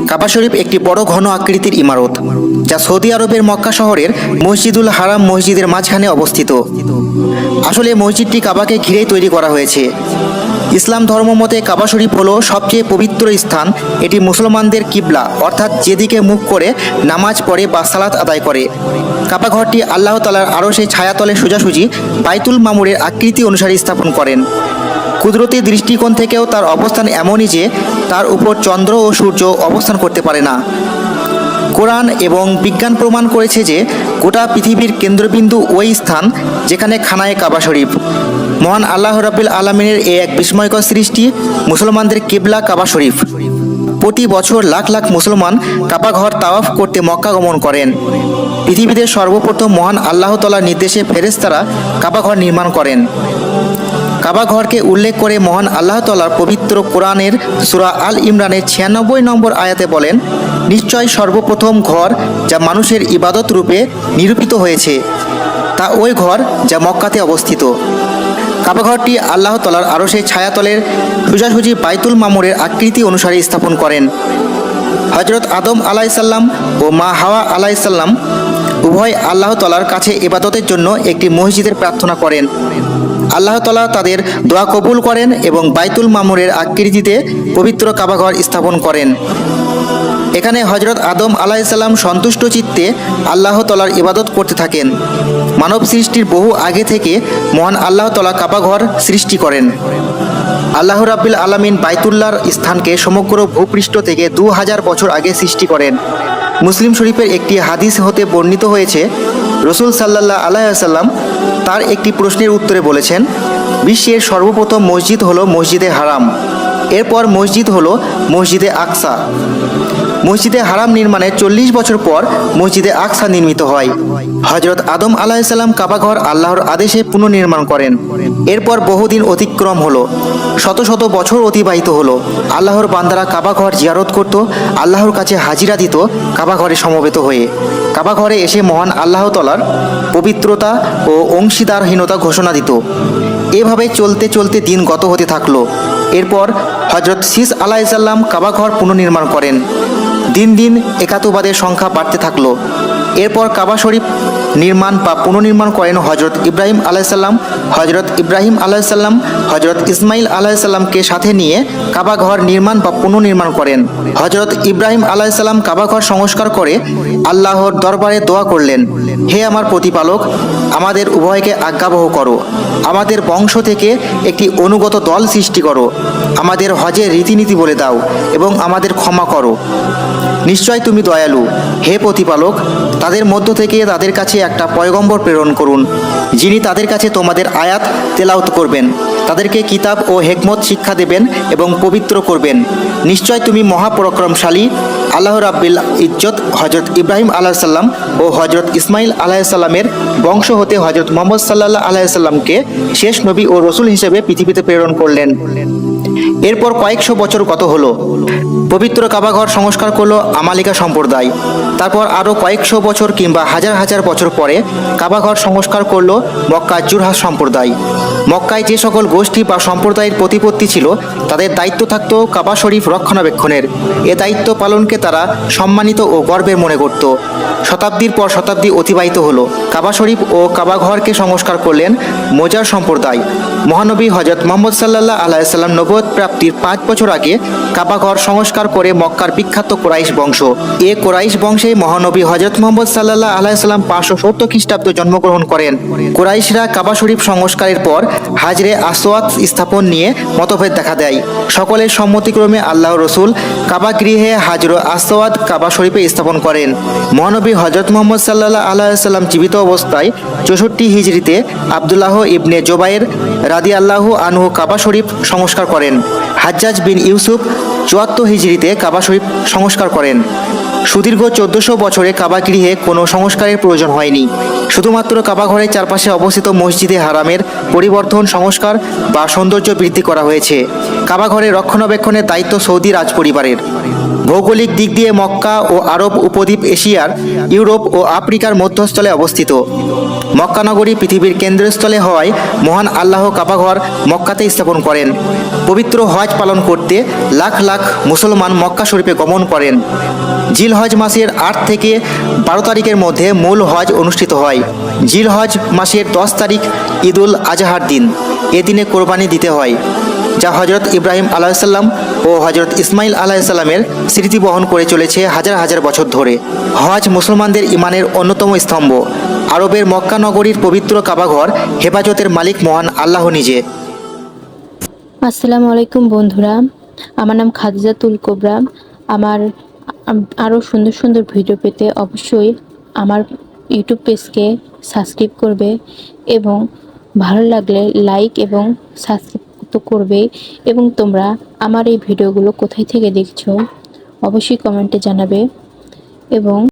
কাবা শরীফ একটি বড় ঘন আকৃতির ইমারত, যা সৌদি আরবের মক্কা শহরের মসজিদুল হারাম মসজিদের মাঝখানে অবস্থিত। আসলে মসজিদটি কাবাকে ঘিরেই তৈরি করা হয়েছে। ইসলাম ধর্ম মতে কাবা শরীফ হলো সবচেয়ে পবিত্র স্থান। এটি মুসলমানদের কিবলা, অর্থাৎ যেদিকে মুখ করে নামাজ পড়ে বা সালাত আদায় করে। কাবা ঘরটি আল্লাহ তাআলার আরশের ছায়াতলে সোজাসুজি বাইতুল মামুরের আকৃতি অনুসারে স্থাপন করেন। কুদরতি দৃষ্টিকোণ থেকেও তার অবস্থান এমনই যে তার উপর চন্দ্র ও সূর্য অবস্থান করতে পারে না। কোরআন এবং বিজ্ঞান প্রমাণ করেছে যে গোটা পৃথিবীর কেন্দ্রবিন্দু ওই স্থান যেখানে খানায়ে কাবা শরীফ। মহান আল্লাহ রাব্বুল আলামিনের এই এক বিস্ময়কর সৃষ্টি মুসলমানদের কিবলা কাবা শরীফ। প্রতি বছর লাখ লাখ মুসলমান কাবা ঘর তাওয়াফ করতে মক্কা গমন করেন। পৃথিবীতে সর্বপ্রথম মহান আল্লাহ তাআলার নির্দেশে ফেরেশতারা কাবা ঘর নির্মাণ করেন। কাবা ঘরকে উল্লেখ করে মহান আল্লাহ তাআলার পবিত্র কোরআনের সূরা আল ইমরানের ৯৬ নম্বর আয়াতে বলেন, নিশ্চয় সর্বপ্রথম ঘর যা মানুষের ইবাদত রূপে নিরূপিত হয়েছে তা ওই ঘর যা মক্কাতে অবস্থিত। কাবা ঘরটি আল্লাহ তাআলার আরশের ছায়াতলের সোজাসুজি বাইতুল মামুরের আকৃতি অনুসারে স্থাপন করেন। হযরত আদম আলাইহিসসালাম ও মা হাওয়া আলাইহিসসালাম উভয় আল্লাহ তাআলার কাছে ইবাদতের জন্য একটি মসজিদের প্রার্থনা করেন। আল্লাহ তাআলা তাদের দোয়া কবুল করেন এবং বাইতুল মামুরের আকৃতিতে পবিত্র কাবাঘর স্থাপন করেন। এখানে হযরত আদম আলাইহিসসালাম সন্তুষ্ট চিত্তে আল্লাহ তাআলার ইবাদত করতে থাকেন। মানব সৃষ্টির বহু আগে থেকে মহান আল্লাহ তাআলা কাবাঘর সৃষ্টি করেন। আল্লাহ রাব্বুল আলামিন বাইতুল্লাহর স্থানকে সমগ্র ভূপৃষ্ঠ থেকে ২০০০ বছর আগে সৃষ্টি করেন। মুসলিম শরীফের একটি হাদিস হতে বর্ণিত হয়েছে, রাসূল সাল্লাল্লাহু আলাইহি ওয়াসাল্লাম তার একটি প্রশ্নের উত্তরে বলেছেন, বিশ্বের সর্বপ্রথম মসজিদ হলো মসজিদে হারাম, এরপর মসজিদ হলো মসজিদে আকসা। মসজিদে হারাম নির্মাণের ৪০ বছর পর মসজিদে আকসা নির্মিত হয়। হযরত আদম আলাইহিসসালাম কাবাঘর আল্লাহর আদেশে পুনর্নির্মাণ করেন। এরপর বহুদিন অতিক্রম হলো, শত শত বছর অতিবাহিত হলো। আল্লাহর বান্দারা কাবাঘর জিয়ারত করত, আল্লাহর কাছে হাজিরা দিত কাবাঘরে সমবেত হয়ে। কাবাঘরে এসে মহান আল্লাহ তাআলার পবিত্রতা ও অংশীদারহীনতা ঘোষণা দিত। এভাবে চলতে চলতে দিন গত হতে থাকলো। এরপর হযরত শীস আলাইহিসসালাম কাবাঘর পুনর্নির্মাণ করেন। দিন দিন একাতুবাদের সংখ্যা বাড়তে থাকলো। এরপর কাবা শরীফ নির্মাণ বা পুনর্নির্মাণ করেন হযরত ইব্রাহিম আলাইহিসসালাম। হযরত ইব্রাহিম আলাইহিসসালাম হযরত ইসমাইল আলাইহিসসালামকে সাথে নিয়ে কাবাঘর নির্মাণ বা পুনর্নির্মাণ করেন। হযরত ইব্রাহিম আলাইহিসসালাম কাবাঘর সংস্কার করে আল্লাহর দরবারে দোয়া করলেন, হে আমার প্রতিপালক, আমাদের উভয়কে আজ্ঞাবহ করো, আমাদের বংশ থেকে একটি অনুগত দল সৃষ্টি করো, আমাদের হজের রীতিনীতি বলে দাও এবং আমাদের ক্ষমা করো। নিশ্চয় তুমি দয়ালু। হে প্রতিপালক, তাদের মধ্য থেকে তাদের কাছে একটা পয়গম্বর প্রেরণ করুন, যিনি তাদের কাছে তোমাদের আয়াত তেলাওয়াত করবেন, তাদেরকে কিতাব ও হিকমত শিক্ষা দেবেন এবং পবিত্র করবেন। নিশ্চয় তুমি মহাপরাক্রমশালী। আল্লাহ রাব্বুল ইজ্জত হযরত ইব্রাহিম আলাইহিসসালাম ও হযরত ইসমাইল আলাইহিসসালামের বংশ হতে হযরত মুহাম্মদ সাল্লাল্লাহু আলাইহি ওয়াসাল্লামকে শেষ নবী ও রাসূল হিসেবে পৃথিবীতে প্রেরণ করলেন। এরপর কয়েকশো বছর গত হলো। পবিত্র কাবাঘর সংস্কার করলো আমালিকা সম্প্রদায়। তারপর আরও কয়েকশো বছর কিংবা হাজার হাজার বছর পরে কাবাঘর সংস্কার করলো মক্কা জুরহাস সম্প্রদায়। মক্কায় যে সকল গোষ্ঠী বা সম্প্রদায়ের প্রতিপত্তি ছিল তাদের দায়িত্ব থাকতো কাবা শরীফ রক্ষণাবেক্ষণের। এ দায়িত্ব পালনকে তারা সম্মানিত ও গর্বের মনে করত। শতাব্দীর পর শতাব্দী অতিবাহিত হলো। কাবা শরীফ ও কাবাঘরকে সংস্কার করলেন মোজার সম্প্রদায়। মহানবী হযরত মুহাম্মদ সাল্লাল্লাহু আলাইহি ওয়াসাল্লাম নবুয়ত প্রাপ্তির ৫ বছর আগে কাবাঘর সংস্কার করে মক্কার বিখ্যাত কুরাইশ বংশ। এ কুরাইশ বংশে মহানবী হযরত মুহাম্মদ সাল্লাল্লাহু আলাইহি ওয়াসাল্লাম ৫৭০ খ্রিস্টাব্দে জন্মগ্রহণ করেন। কুরাইশরা কাবা শরীফ সংস্কারের পর হাজরে আসওয়াদ স্থাপন নিয়ে মতভেদ দেখা দেয়। সকলের সম্মতিক্রমে আল্লাহ রসুল কাবা গৃহে হাজর আসওয়াদ কাবা শরীফে স্থাপন করেন। মহানবী হযরত মুহাম্মদ সাল্লাল্লাহু আলাইহি ওয়াসাল্লাম জীবিত অবস্থায় ৬৪ হিজরিতে আব্দুল্লাহ ইবনে জুবায়ের রাদিয়াল্লাহু আনহু কাবা শরীফ সংস্কার করেন। হাজ্জাজ বিন ইউসুফ ৭৪ হিজরিতে কাবা শরীফ সংস্কার করেন। সুদীর্ঘ ১৪০০ বছরে কাবা গৃহে কোনো সংস্কারের প্রয়োজন হয়নি। শুধুমাত্র কাবা ঘরের চারপাশে অবস্থিত মসজিদে হারামের পরিবর্ধন, সংস্কার বা সৌন্দর্য বৃদ্ধি করা হয়েছে। কাবা ঘরের রক্ষণাবেক্ষণের দায়িত্ব সৌদি রাজপরিবারের। ভৌগোলিক দিক দিয়ে মক্কা ও আরব উপদ্বীপ এশিয়ার, ইউরোপ ও আফ্রিকার মধ্যস্থলে অবস্থিত। মক্কা নগরী পৃথিবীর কেন্দ্রস্থলে হওয়ায় মহান আল্লাহ কাবাঘর মক্কাতে স্থাপন করেন। পবিত্র হজ পালন করতে লাখ লাখ মুসলমান মক্কা শরীফে গমন করেন। জিলহজ মাসের ৮ থেকে ১২ তারিখের মধ্যে মূল হজ অনুষ্ঠিত হয়। জিলহজ মাসের ১০ তারিখ ঈদুল আজহার দিন। এ দিনে কোরবানি দিতে হয়, যা হজরত ইব্রাহিম আলাইসাল্লাম ও হজরত ইসমাইল আলাইসাল্লামের স্মৃতি বহন করে চলেছে হাজার হাজার বছর ধরে। হজ মুসলমানদের ইমানের অন্যতম স্তম্ভ। আরবের মক্কা নগরীর পবিত্র কাবাঘর হেফাজতের মালিক মহান আল্লাহ নিজে। আসসালামু আলাইকুম বন্ধুরা, আমার নাম খাদিজাতুল কোবরা। আমার আরও সুন্দর সুন্দর ভিডিও পেতে অবশ্যই আমার ইউটিউব পেজকে সাবস্ক্রাইব করবে এবং ভালো লাগলে লাইক এবং সাবস্ক্রাইব তো করবে। এবং তোমরা আমার এই ভিডিওগুলো কোথায় থেকে দেখছো অবশ্যই কমেন্টে জানাবে। এবং